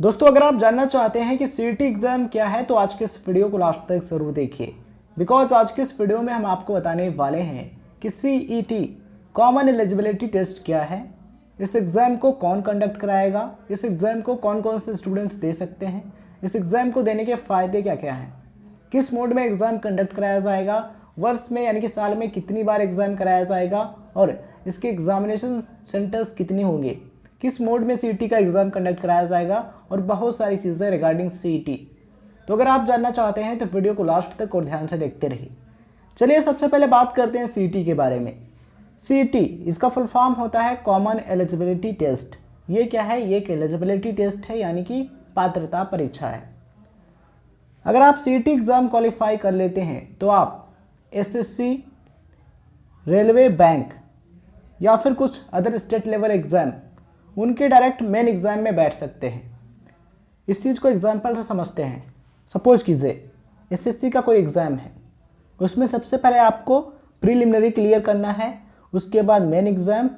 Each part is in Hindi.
दोस्तों, अगर आप जानना चाहते हैं कि सीईटी एग्जाम क्या है तो आज के इस वीडियो को लास्ट तक जरूर देखिए, बिकॉज आज के इस वीडियो में हम आपको बताने वाले हैं कि सीईटी कॉमन एलिजिबिलिटी टेस्ट क्या है, इस एग्ज़ाम को कौन कंडक्ट कराएगा, इस एग्ज़ाम को कौन कौन से स्टूडेंट्स दे सकते हैं, इस एग्ज़ाम को देने के फ़ायदे क्या क्या हैं, किस मोड में एग्ज़ाम कंडक्ट कराया जाएगा, वर्ष में यानी कि साल में कितनी बार एग्ज़ाम कराया जाएगा और इसके एग्जामिनेशन सेंटर्स कितने होंगे, किस मोड में सीईटी का एग्ज़ाम कंडक्ट कराया जाएगा और बहुत सारी चीज़ें रिगार्डिंग सीईटी। तो अगर आप जानना चाहते हैं तो वीडियो को लास्ट तक और ध्यान से देखते रहिए। चलिए सबसे पहले बात करते हैं सीईटी के बारे में। सीईटी इसका फुल फॉर्म होता है कॉमन एलिजिबिलिटी टेस्ट। ये क्या है? ये एक एलिजिबिलिटी टेस्ट है, यानी कि पात्रता परीक्षा है। अगर आप सीईटी एग्ज़ाम क्वालिफाई कर लेते हैं तो आप एसएससी, रेलवे, बैंक या फिर कुछ अदर स्टेट लेवल एग्ज़ाम उनके डायरेक्ट मेन एग्ज़ाम में बैठ सकते हैं। इस चीज़ को एग्जाम्पल से समझते हैं। सपोज कीजिए एसएससी का कोई एग्ज़ाम है, उसमें सबसे पहले आपको प्रीलिमिनरी क्लियर करना है, उसके बाद मेन एग्ज़ाम,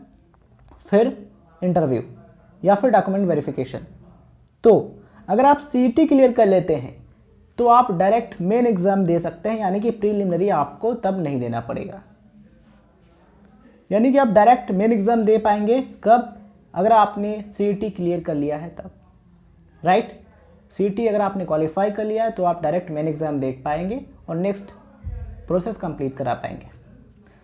फिर इंटरव्यू या फिर डॉक्यूमेंट वेरिफिकेशन। तो अगर आप सीईटी क्लियर कर लेते हैं तो आप डायरेक्ट मेन एग्ज़ाम दे सकते हैं, यानी कि प्रीलिमिनरी आपको तब नहीं देना पड़ेगा। यानी कि आप डायरेक्ट मेन एग्ज़ाम दे पाएंगे कब? अगर आपने सीईटी क्लियर कर लिया है तब, राइट। सीईटी अगर आपने क्वालिफाई कर लिया है तो आप डायरेक्ट मेन एग्ज़ाम देख पाएंगे और नेक्स्ट प्रोसेस कंप्लीट करा पाएंगे।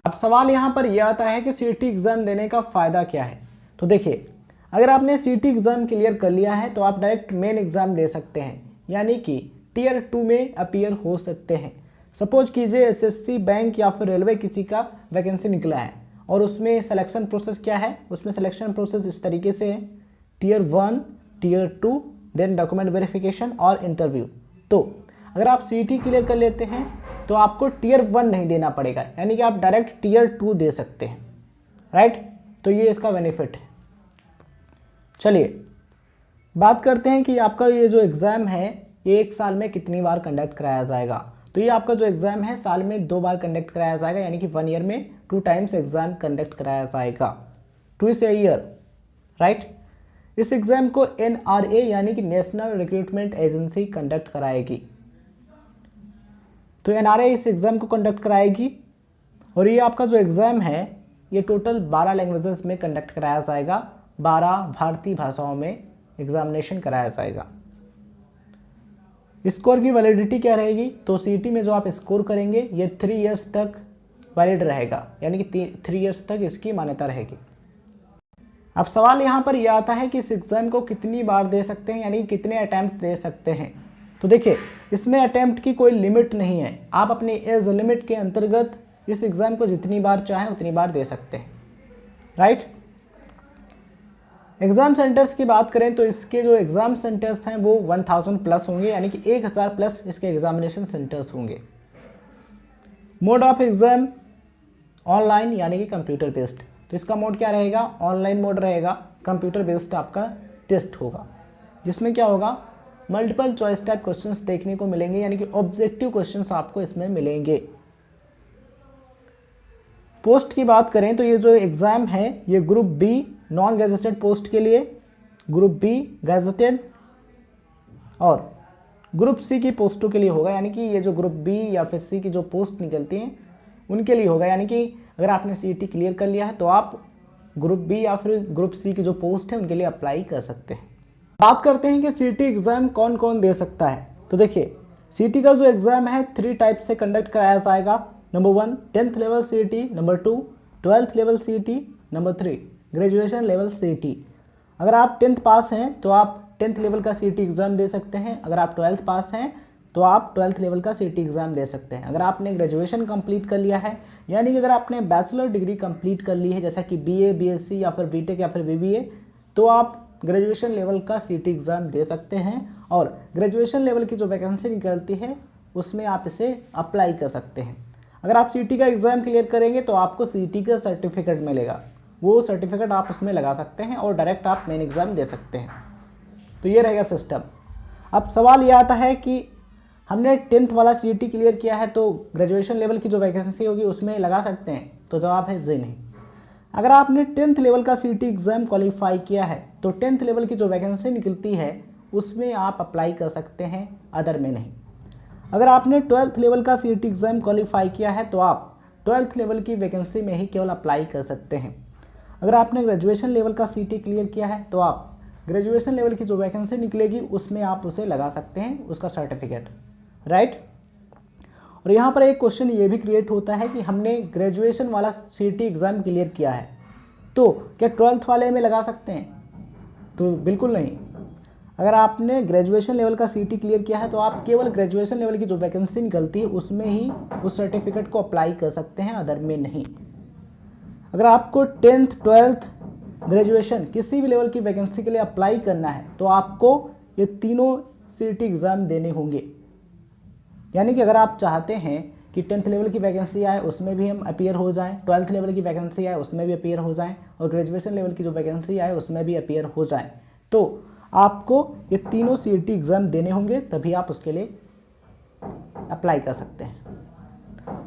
अब सवाल यहाँ पर यह आता है कि सीईटी एग्ज़ाम देने का फ़ायदा क्या है। तो देखिए, अगर आपने सीईटी एग्ज़ाम क्लियर कर लिया है तो आप डायरेक्ट मेन एग्ज़ाम दे सकते हैं, यानी कि टियर 2 में अपीयर हो सकते हैं। सपोज कीजिए एसएससी, बैंक या फिर रेलवे किसी का वैकेंसी निकला है और उसमें सिलेक्शन प्रोसेस क्या है? उसमें सिलेक्शन प्रोसेस इस तरीके से है, tier 1, tier 2, then document verification और इंटरव्यू। तो अगर आप सीईटी क्लियर कर लेते हैं तो आपको टियर 1 नहीं देना पड़ेगा, यानी कि आप डायरेक्ट टियर 2 दे सकते हैं, राइट। तो ये इसका बेनिफिट है। चलिए बात करते हैं कि आपका ये जो एग्ज़ाम है ये एक साल में कितनी बार कंडक्ट कराया जाएगा। तो ये आपका जो एग्ज़ाम है साल में 2 बार कंडक्ट कराया जाएगा, यानी कि 1 ईयर में 2 टाइम्स एग्ज़ाम कंडक्ट कराया जाएगा, 2 ईयर, राइट। इस एग्ज़ाम को एनआरए यानी कि नेशनल रिक्रूटमेंट एजेंसी कंडक्ट कराएगी। तो एनआरए इस एग्ज़ाम को कंडक्ट कराएगी और ये आपका जो एग्ज़ाम है ये टोटल 12 लैंग्वेजेस में कंडक्ट कराया जाएगा, 12 भारतीय भाषाओं में एग्जामिनेशन कराया जाएगा। स्कोर की वैलिडिटी क्या रहेगी? तो सीईटी में जो आप स्कोर करेंगे ये 3 इयर्स तक वैलिड रहेगा, यानी कि 3 इयर्स तक इसकी मान्यता रहेगी। अब सवाल यहाँ पर यह आता है कि इस एग्ज़ाम को कितनी बार दे सकते हैं, यानी कितने अटैम्प्ट दे सकते हैं। तो देखिए, इसमें अटैम्प्ट की कोई लिमिट नहीं है, आप अपनी एज लिमिट के अंतर्गत इस एग्ज़ाम को जितनी बार चाहें उतनी बार दे सकते हैं, राइट। एग्ज़ाम सेंटर्स की बात करें तो इसके जो एग्ज़ाम सेंटर्स हैं वो 1000 प्लस होंगे, यानी कि 1000 प्लस इसके एग्जामिनेशन सेंटर्स होंगे। मोड ऑफ एग्ज़ाम ऑनलाइन यानी कि कंप्यूटर बेस्ड। तो इसका मोड क्या रहेगा? ऑनलाइन मोड रहेगा, कंप्यूटर बेस्ड आपका टेस्ट होगा, जिसमें क्या होगा, मल्टीपल चॉइस टाइप क्वेश्चंस देखने को मिलेंगे, यानी कि ऑब्जेक्टिव क्वेश्चंस आपको इसमें मिलेंगे। पोस्ट की बात करें तो ये जो एग्ज़ाम है ये group B non gazetted post के लिए, ग्रुप बी गैजेटेड और ग्रुप सी की पोस्टों के लिए होगा, यानी कि ये जो ग्रुप बी या फिर सी की जो पोस्ट निकलती हैं उनके लिए होगा। यानी कि अगर आपने सीईटी क्लियर कर लिया है तो आप ग्रुप बी या फिर ग्रुप सी की जो पोस्ट है उनके लिए अप्लाई कर सकते हैं। बात करते हैं कि सीईटी एग्ज़ाम कौन कौन दे सकता है। तो देखिए, सीईटी का जो एग्ज़ाम है 3 टाइप से कंडक्ट कराया जाएगा। Number 1 10th level CET, number 2 12th level CET, number 3 graduation level CET. अगर आप 10th पास हैं तो आप 10th लेवल का सीईटी एग्ज़ाम दे सकते हैं, अगर आप 12th पास हैं तो आप 12th लेवल का सीईटी एग्ज़ाम दे सकते हैं। अगर आपने ग्रेजुएशन कंप्लीट कर लिया है, यानी कि अगर आपने बैचलर डिग्री कंप्लीट कर ली है जैसा कि बीए, बीएससी या फिर बीटेक या फिर बीबीए, तो आप ग्रेजुएशन लेवल का सीईटी एग्ज़ाम दे सकते हैं और ग्रेजुएशन लेवल की जो वैकेंसी निकलती है उसमें आप इसे अप्लाई कर सकते हैं। अगर आप सीईटी का एग्ज़ाम क्लियर करेंगे तो आपको सीईटी का सर्टिफिकेट मिलेगा, वो सर्टिफिकेट आप उसमें लगा सकते हैं और डायरेक्ट आप मेन एग्ज़ाम दे सकते हैं। तो ये रहेगा सिस्टम। अब सवाल ये आता है कि हमने 10th वाला सीईटी क्लियर किया है तो ग्रेजुएशन लेवल की जो वैकेंसी होगी उसमें लगा सकते हैं? तो जवाब है जी नहीं। अगर आपने 10th लेवल का सीईटी एग्ज़ाम क्वालिफाई किया है तो 10th लेवल की जो वैकेंसी निकलती है उसमें आप अप्लाई कर सकते हैं, अदर में नहीं। अगर आपने 12th लेवल का CET एग्ज़ाम क्वालिफाई किया है तो आप 12th लेवल की वैकेंसी में ही केवल अप्लाई कर सकते हैं। अगर आपने ग्रेजुएशन लेवल का CET क्लियर किया है तो आप ग्रेजुएशन लेवल की जो वैकेंसी निकलेगी उसमें आप उसे लगा सकते हैं, उसका सर्टिफिकेट, राइट। और यहाँ पर एक क्वेश्चन ये भी क्रिएट होता है कि हमने ग्रेजुएशन वाला CET एग्ज़ाम क्लियर किया है तो क्या 12th वाले में लगा सकते हैं? तो बिल्कुल नहीं। अगर आपने ग्रेजुएशन लेवल का CET क्लियर किया है तो आप केवल ग्रेजुएशन लेवल की जो वैकेंसी निकलती है उसमें ही उस सर्टिफिकेट को अप्लाई कर सकते हैं, अदर में नहीं। अगर आपको 10th 12th ग्रेजुएशन किसी भी लेवल की वैकेंसी के लिए अप्लाई करना है तो आपको ये तीनों CET एग्ज़ाम देने होंगे। यानी कि अगर आप चाहते हैं कि 10th लेवल की वैकेंसी आए उसमें भी हम अपीयर हो जाएं, 12th लेवल की वैकेंसी आए उसमें भी अपीयर हो जाएं और ग्रेजुएशन लेवल की जो वैकेंसी आए उसमें भी अपीयर हो जाएं, तो आपको ये तीनों CET एग्ज़ाम देने होंगे, तभी आप उसके लिए अप्लाई कर सकते हैं।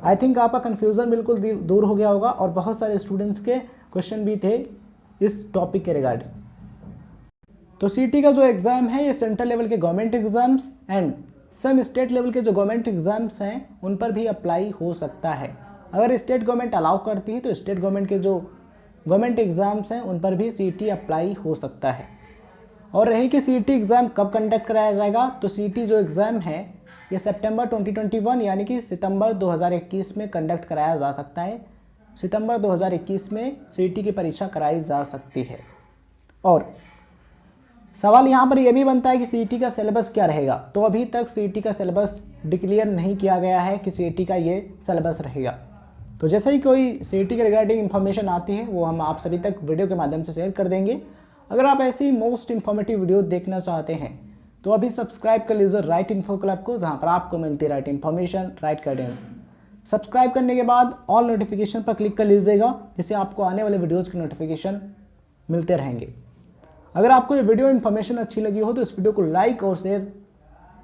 आई थिंक आपका कन्फ्यूज़न बिल्कुल दूर हो गया होगा और बहुत सारे स्टूडेंट्स के क्वेश्चन भी थे इस टॉपिक के रिगार्डिंग। तो CET का जो एग्ज़ाम है ये सेंट्रल लेवल के government exams and some state level के जो गवर्नमेंट एग्ज़ाम्स हैं उन पर भी अप्लाई हो सकता है। अगर स्टेट गवर्नमेंट अलाउ करती है तो स्टेट गवर्नमेंट के जो गवर्नमेंट एग्ज़ाम्स हैं उन पर भी CET अप्लाई हो सकता है। और रही कि CET एग्ज़ाम कब कंडक्ट कराया जाएगा, तो CET जो एग्ज़ाम है ये सितंबर 2021 यानी कि सितंबर 2021 में कंडक्ट कराया जा सकता है। सितंबर 2021 में CET की परीक्षा कराई जा सकती है। और सवाल यहाँ पर यह भी बनता है कि CET का सिलेबस क्या रहेगा, तो अभी तक CET का सिलेबस डिक्लेयर नहीं किया गया है कि CET का ये सिलेबस रहेगा। तो जैसे ही कोई CET के रिगार्डिंग इन्फॉर्मेशन आती है वो हम आप सभी तक वीडियो के माध्यम से शेयर कर देंगे। अगर आप ऐसी मोस्ट इन्फॉर्मेटिव वीडियो देखना चाहते हैं तो अभी सब्सक्राइब कर लीजिए राइट इन्फो क्लब को, जहाँ पर आपको मिलती है right information, right guidance. Subscribe करने के बाद ऑल नोटिफिकेशन पर क्लिक कर लीजिएगा, जिससे आपको आने वाले वीडियोज़ के नोटिफिकेशन मिलते रहेंगे। अगर आपको ये वीडियो इन्फॉर्मेशन अच्छी लगी हो तो इस वीडियो को लाइक और शेयर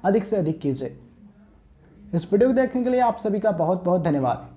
अधिक से अधिक कीजिए। इस वीडियो को देखने के लिए आप सभी का बहुत बहुत धन्यवाद।